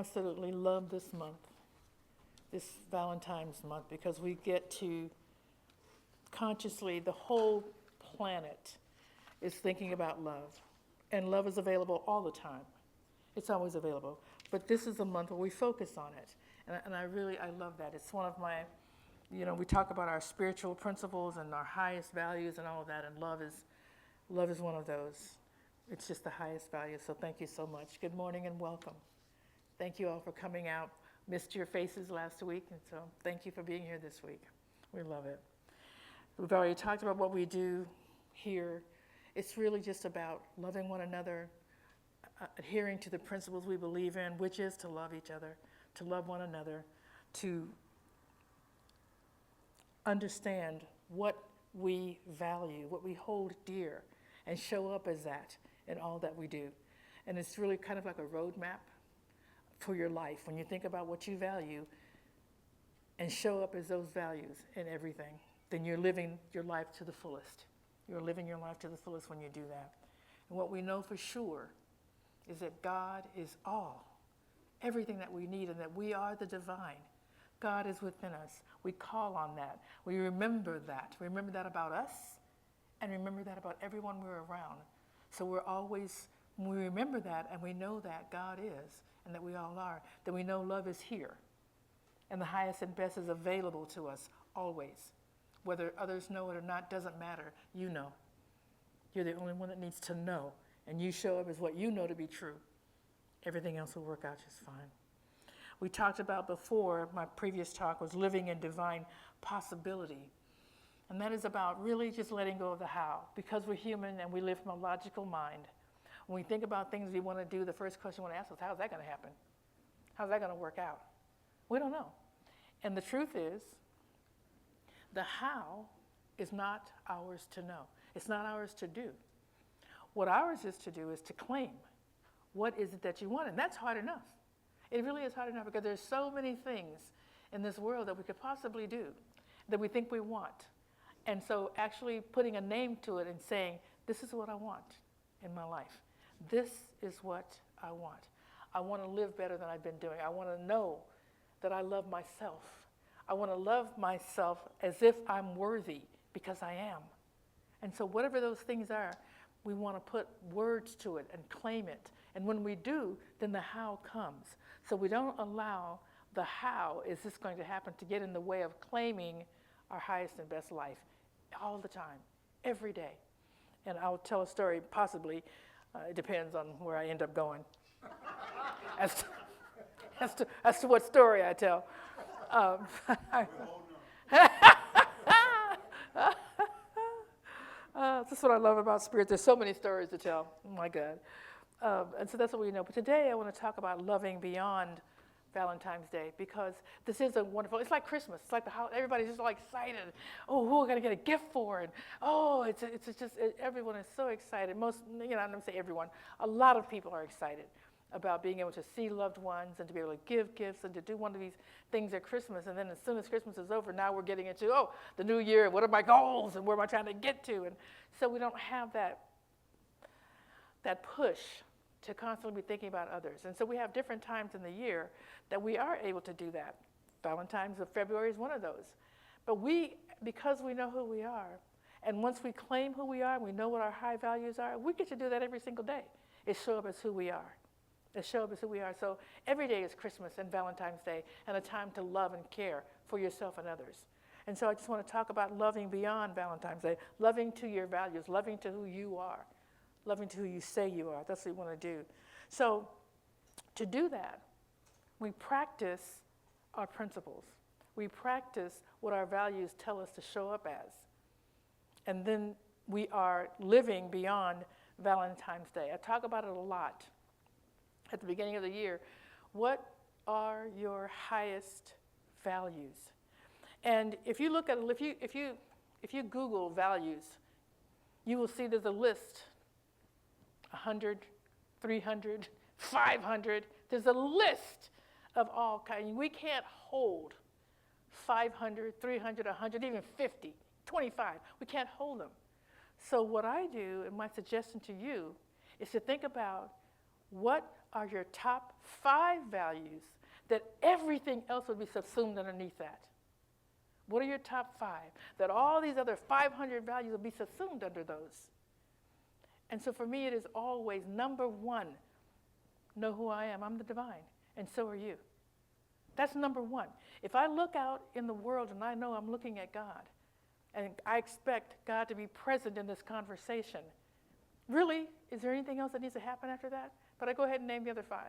absolutely love this month, this Valentine's month, because we get to consciously, the whole planet is thinking about love. And love is available all the time. It's always available. But this is a month where we focus on it. And I love that. It's one of my, we talk about our spiritual principles and our highest values and all of that, and love is one of those. It's just the highest value. So thank you so much. Good morning and welcome. Thank you all for coming out. Missed your faces last week, and so thank you for being here this week. We love it. We've already talked about what we do here. It's really just about loving one another, adhering to the principles we believe in, which is to love each other, to love one another, to understand what we value, what we hold dear, and show up as that in all that we do. And it's really kind of like a roadmap for your life. When you think about what you value and show up as those values in everything, then you're living your life to the fullest. You're living your life to the fullest when you do that. And what we know for sure is that God is all, everything that we need, and that we are the divine. God is within us. We call on that. We remember that. Remember that about us, and remember that about everyone we're around. So we're always, when we remember that and we know that God is, and that we all are, then we know love is here. And the highest and best is available to us always. Whether others know it or not doesn't matter. You know. You're the only one that needs to know. And you show up as what you know to be true. Everything else will work out just fine. We talked about before, my previous talk was living in divine possibility. And that is about really just letting go of the how. Because we're human and we live from a logical mind. When we think about things we want to do, the first question we want to ask is, how's that going to happen? How's that going to work out? We don't know. And the truth is, the how is not ours to know. It's not ours to do. What ours is to do is to claim what is it that you want. And that's hard enough. It really is hard enough because there's so many things in this world that we could possibly do that we think we want. And so actually putting a name to it and saying, this is what I want in my life. This is what I want. I want to live better than I've been doing. I want to know that I love myself. I want to love myself as if I'm worthy, because I am. And so whatever those things are, we want to put words to it and claim it. And when we do, then the how comes. So we don't allow the how is this going to happen to get in the way of claiming our highest and best life all the time, every day. And I'll tell a story, possibly. It depends on where I end up going as to what story I tell. That's what I love about spirit. There's so many stories to tell. Oh my God. And so that's what we know. But today I want to talk about loving beyond Valentine's Day, because this is a wonderful, it's like Christmas. It's like everybody's just like excited. Oh, who are we going to get a gift for? And everyone is so excited. Most, I'm going to say everyone, a lot of people are excited about being able to see loved ones and to be able to give gifts and to do one of these things at Christmas. And then as soon as Christmas is over, now we're getting into, the new year, what are my goals and where am I trying to get to? And so we don't have that push to constantly be thinking about others. And so we have different times in the year that we are able to do that. Valentine's of February is one of those. But because we know who we are, and once we claim who we are, we know what our high values are, we get to do that every single day. Is show up as who we are. Show up as who we are. So every day is Christmas and Valentine's Day, and a time to love and care for yourself and others. And so I just want to talk about loving beyond Valentine's Day, loving to your values, loving to who you are, loving to who you say you are. That's what we want to do. So to do that, we practice our principles. We practice what our values tell us to show up as. And then we are living beyond Valentine's Day. I talk about it a lot at the beginning of the year. What are your highest values? And if you look at, if you Google values, you will see there's a list, 100, 300, 500. There's a list of all kinds. We can't hold 500, 300, 100, even 50, 25. We can't hold them. So what I do, and my suggestion to you, is to think about what are your top 5 values that everything else would be subsumed underneath that? What are your top 5? That all these other 500 values will be subsumed under those. And so for me, it is always number 1, know who I am. I'm the divine, and so are you. That's number 1. If I look out in the world and I know I'm looking at God, and I expect God to be present in this conversation, really, is there anything else that needs to happen after that? But I go ahead and name the other 5.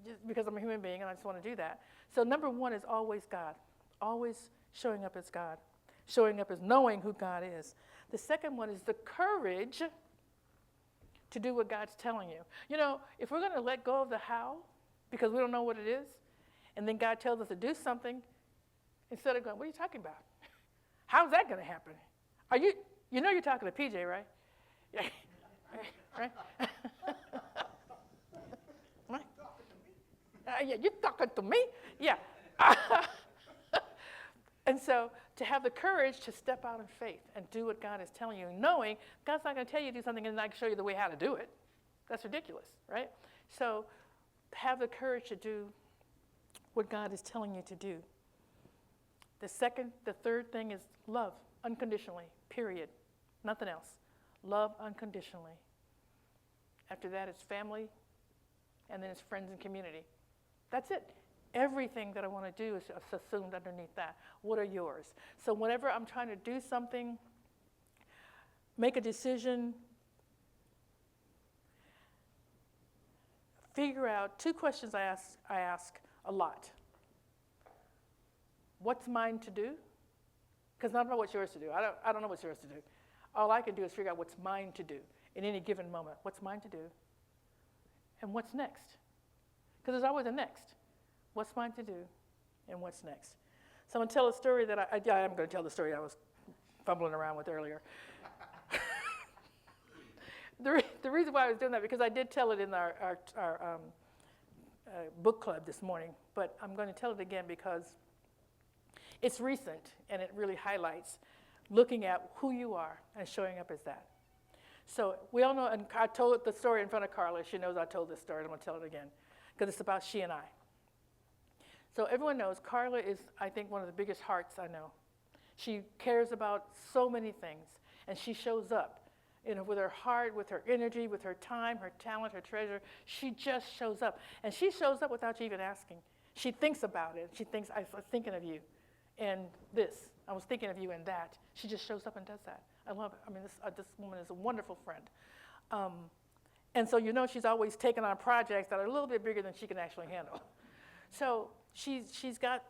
Just because I'm a human being and I just want to do that. So number 1 is always God. Always showing up as God. Showing up as knowing who God is. The second one is the courage to do what God's telling you. You know, if we're going to let go of the how, because we don't know what it is, and then God tells us to do something, instead of going, what are you talking about? How's that going to happen? You know you're talking to PJ, right? Yeah. Right? Right? Yeah, you're talking to me? Yeah. And so to have the courage to step out in faith and do what God is telling you, knowing God's not going to tell you to do something and not show you the way how to do it. That's ridiculous, right? So have the courage to do what God is telling you to do. The third thing is love unconditionally, period. Nothing else. Love unconditionally. After that, it's family, and then it's friends and community. That's it. Everything that I want to do is assumed underneath that. What are yours? So whenever I'm trying to do something, make a decision, figure out 2 questions I ask a lot. What's mine to do? Because I don't know what's yours to do. I don't know what's yours to do. All I can do is figure out what's mine to do in any given moment. What's mine to do? And what's next? Because there's always a next. What's mine to do? And what's next? So I'm going to tell a story that I'm going to tell the story I was fumbling around with earlier. The reason why I was doing that, because I did tell it in our book club this morning, but I'm going to tell it again because it's recent and it really highlights looking at who you are and showing up as that. So we all know, and I told the story in front of Carla. She knows I told this story. I'm going to tell it again because it's about she and I. So everyone knows Carla is, I think, one of the biggest hearts I know. She cares about so many things, and she shows up, with her heart, with her energy, with her time, her talent, her treasure. She just shows up, and she shows up without you even asking. She thinks about it. She thinks, I was thinking of you, and this. I was thinking of you and that. She just shows up and does that. I love it. I mean, this woman is a wonderful friend. And so she's always taking on projects that are a little bit bigger than she can actually handle. So she's got,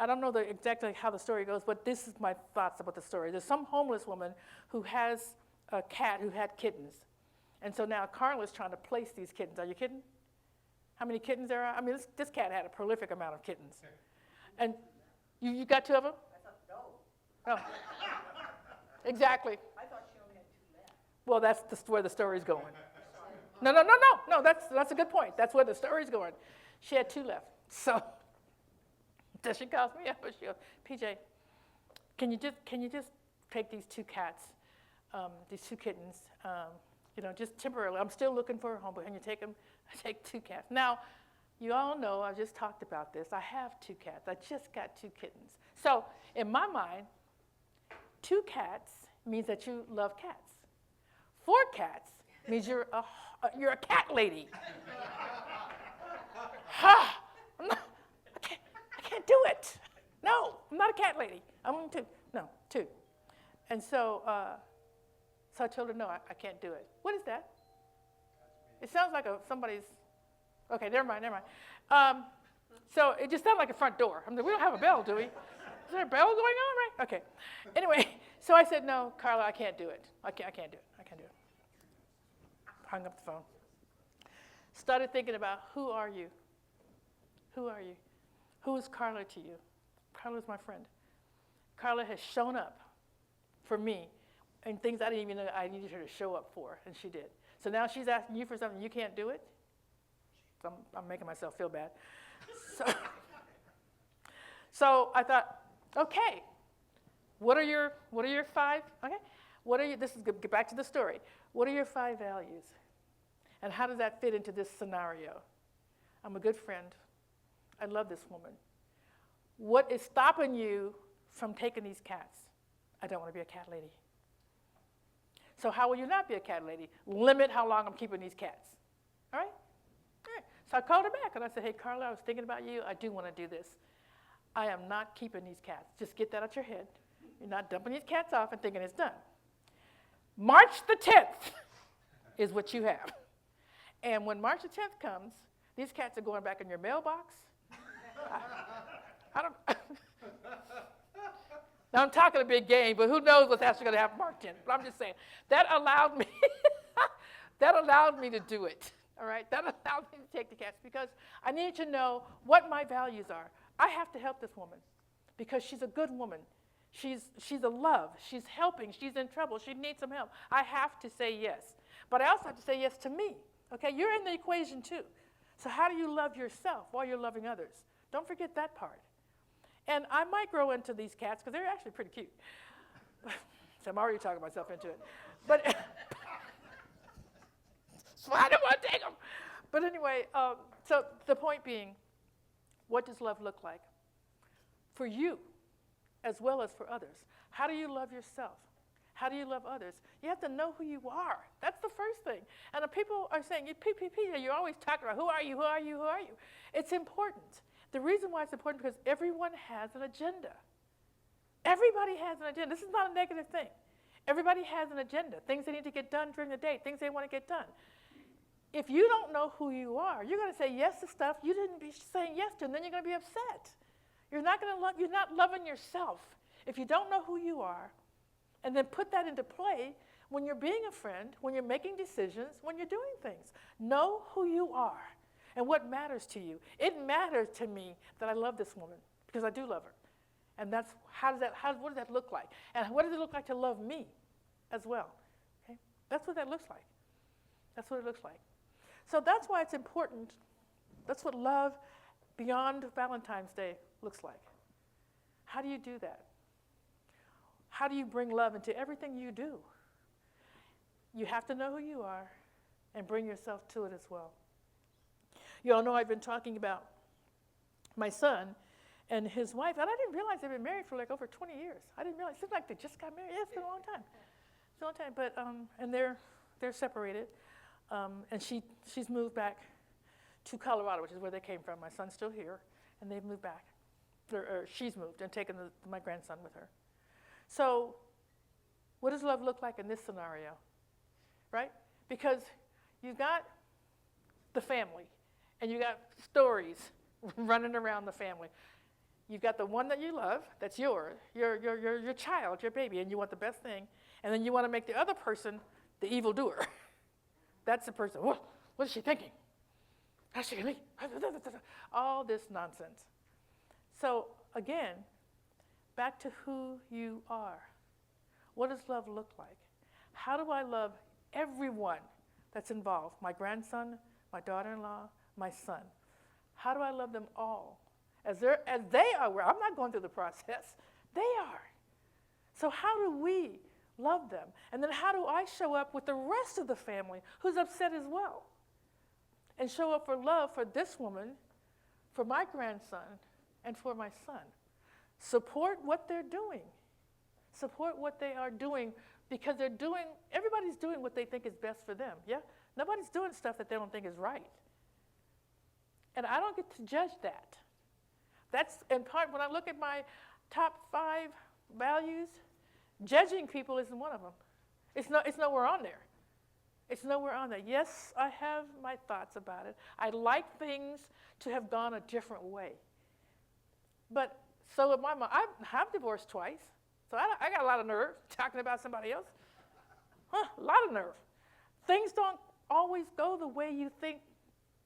I don't know exactly how the story goes, but this is my thoughts about the story. There's some homeless woman who has a cat who had kittens. And so now Carla's trying to place these kittens. Are you kidding? How many kittens there are? I mean, this cat had a prolific amount of kittens. And you got 2 of them? I thought, no. Oh. Exactly. I thought she only had 2 left. Well, that's where the story's going. No, that's a good point. That's where the story's going. She had 2 left. So she calls me up and she goes, PJ, can you just take these 2 cats, these 2 kittens, just temporarily. I'm still looking for a home, but can you take them? I take 2 cats. Now, you all know, I just talked about this. I have 2 cats. I just got 2 kittens. So in my mind, 2 cats means that you love cats. 4 cats means you're a cat lady. I can't do it. No, I'm not a cat lady. I'm 2. No, 2. And so I told her, no, I can't do it. What is that? It sounds like somebody's, okay, never mind. So it just sounded like a front door. We don't have a bell, do we? Is there a bell going on, right? Okay. Anyway, so I said, no, Carla, I can't do it. I can't do it. Hung up the phone. Started thinking about who are you? Who are you? Who is Carla to you? Carla is my friend. Carla has shown up for me in things I didn't even know I needed her to show up for, and she did. So now she's asking you for something you can't do it. So I'm making myself feel bad. So I thought, okay, what are your 5? Okay, get back to the story. What are your 5 values? And how does that fit into this scenario? I'm a good friend. I love this woman. What is stopping you from taking these cats? I don't want to be a cat lady. So how will you not be a cat lady? Limit how long I'm keeping these cats. All right? All right. So I called her back and I said, hey, Carla, I was thinking about you. I do want to do this. I am not keeping these cats. Just get that out your head. You're not dumping these cats off and thinking it's done. March the 10th is what you have. And when March the 10th comes, these cats are going back in your mailbox. I don't. Now I'm talking a big game, but who knows what's actually going to happen March 10th. But I'm just saying that allowed me. That allowed me to do it. All right, that allowed me to take the cats because I need to know what my values are. I have to help this woman because she's a good woman. She's a love. She's helping. She's in trouble. She needs some help. I have to say yes. But I also have to say yes to me. Okay, you're in the equation too. So how do you love yourself while you're loving others? Don't forget that part. And I might grow into these cats because they're actually pretty cute. So I'm already talking myself into it. But so I don't want to take them. But anyway, so the point being, what does love look like for you as well as for others? How do you love yourself? How do you love others? You have to know who you are. That's the first thing. And people are saying, you're always talking about who are you, who are you, who are you? It's important. The reason why it's important because everyone has an agenda. Everybody has an agenda. This is not a negative thing. Everybody has an agenda, things they need to get done during the day, things they want to get done. If you don't know who you are, you're going to say yes to stuff you didn't be saying yes to, and then you're going to be upset. You're not loving yourself if you don't know who you are, and then put that into play when you're being a friend, when you're making decisions, when you're doing things. Know who you are and what matters to you. It matters to me that I love this woman because I do love her. And that's what does that look like? And what does it look like to love me as well? Okay? That's what that looks like. That's what it looks like. So that's why it's important. That's what love beyond Valentine's Day looks like. How do you do that? How do you bring love into everything you do? You have to know who you are and bring yourself to it as well. You all know I've been talking about my son and his wife, and I didn't realize they've been married for like over 20 years. I didn't realize. It seems like they just got married. Yeah, it's been a long time. It's a long time, but and they're separated, and she's moved back to Colorado, which is where they came from. My son's still here, and they've moved back. Or she's moved and taken my grandson with her. So what does love look like in this scenario, right? Because you've got the family, and you got stories running around the family. You've got the one that you love, that's yours, your child, your baby, and you want the best thing, and then you want to make the other person the evildoer. That's the person. What is she thinking? How's she going to be? All this nonsense. So again, back to who you are. What does love look like? How do I love everyone that's involved? My grandson, my daughter-in-law, my son. How do I love them all? As they are aware. I'm not going through the process. They are. So how do we love them? And then how do I show up with the rest of the family who's upset as well? And show up for love for this woman, for my grandson, and for my son. Support what they're doing. Support what they are doing because everybody's doing what they think is best for them, yeah? Nobody's doing stuff that they don't think is right. And I don't get to judge that. That's in part, when I look at my top 5 values, judging people isn't one of them. It's nowhere on there. It's nowhere on there. Yes, I have my thoughts about it. I like things to have gone a different way. But so with my mom, I'm divorced twice, so I got a lot of nerve talking about somebody else. A lot of nerve. Things don't always go the way you think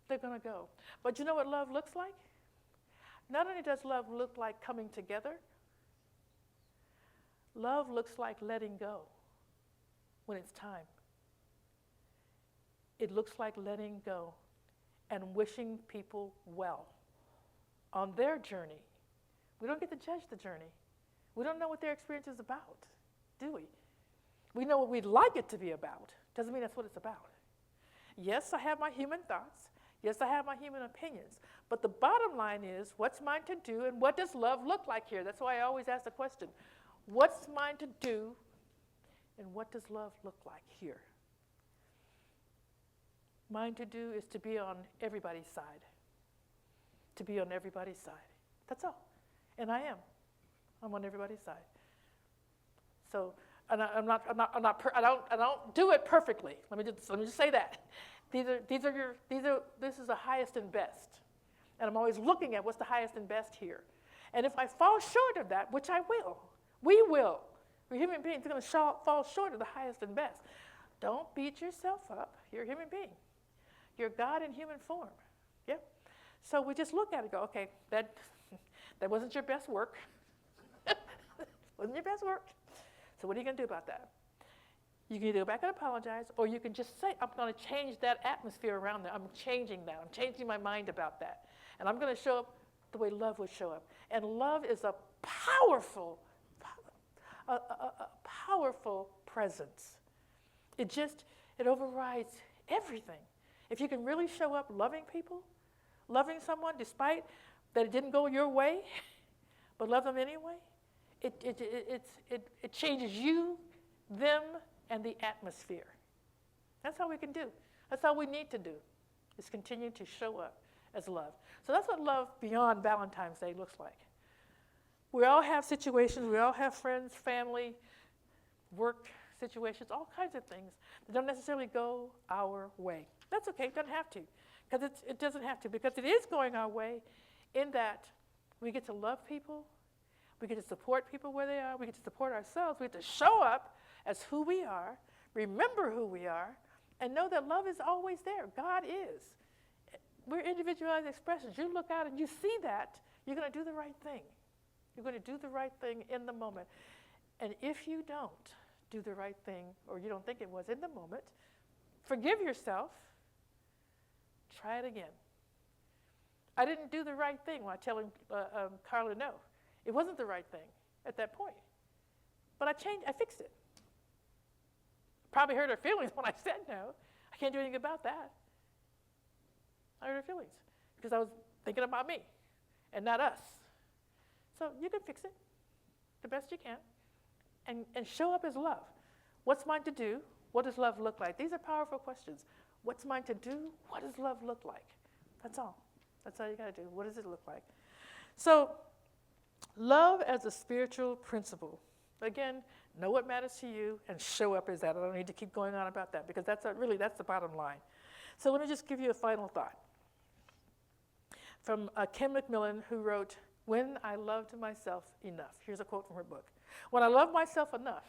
they're going to go. But you know what love looks like? Not only does love look like coming together, love looks like letting go when it's time. It looks like letting go and wishing people well on their journey. We don't get to judge the journey. We don't know what their experience is about, do we? We know what we'd like it to be about. Doesn't mean that's what it's about. Yes, I have my human thoughts. Yes, I have my human opinions. But the bottom line is, what's mine to do, and what does love look like here? That's why I always ask the question, what's mine to do, and what does love look like here? Mine to do is to be on everybody's side. To be on everybody's side. That's all. And I am. I'm on everybody's side. So, and I don't do it perfectly. Let me just say that. This is the highest and best. And I'm always looking at what's the highest and best here. And if I fall short of that, which I will, we will. We're human beings, we're going to fall short of the highest and best. Don't beat yourself up. You're a human being. You're God in human form. Yeah. So we just look at it and go, okay, that wasn't your best work. Wasn't your best work. So what are you going to do about that? You can either go back and apologize, or you can just say, I'm going to change that atmosphere around there. I'm changing that. I'm changing my mind about that. And I'm going to show up the way love would show up. And love is a powerful, powerful presence. It overrides everything. If you can really show up loving people, loving someone despite that it didn't go your way, but love them anyway, it changes you, them, and the atmosphere. That's all we can do. That's all we need to do, is continue to show up as love. So that's what love beyond Valentine's Day looks like. We all have situations, we all have friends, family, work situations, all kinds of things that don't necessarily go our way. That's okay, it doesn't have to, because it doesn't have to, because it is going our way in that we get to love people, we get to support people where they are, we get to support ourselves, we get to show up as who we are, remember who we are, and know that love is always there. God is. We're individualized expressions. You look out and you see that, you're going to do the right thing. You're going to do the right thing in the moment. And if you don't do the right thing, or you don't think it was in the moment, forgive yourself, try it again. I didn't do the right thing while telling Carla no. It wasn't the right thing at that point. But I fixed it. Probably hurt her feelings when I said no. I can't do anything about that. I hurt her feelings because I was thinking about me and not us. So you can fix it the best you can and show up as love. What's mine to do? What does love look like? These are powerful questions. What's mine to do? What does love look like? That's all. That's all you got to do. What does it look like? So love as a spiritual principle. Again, know what matters to you and show up as that. I don't need to keep going on about that because that's the bottom line. So let me just give you a final thought from Kim McMillan, who wrote, "When I loved myself enough." Here's a quote from her book. "When I loved myself enough,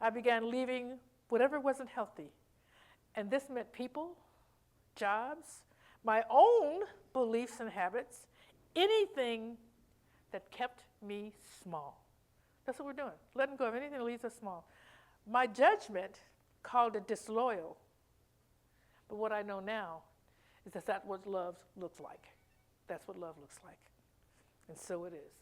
I began leaving whatever wasn't healthy. And this meant people, jobs, my own beliefs and habits, anything that kept me small." That's what we're doing, letting go of anything that leaves us small. My judgment called it disloyal. But what I know now is that's what love looks like. That's what love looks like. And so it is.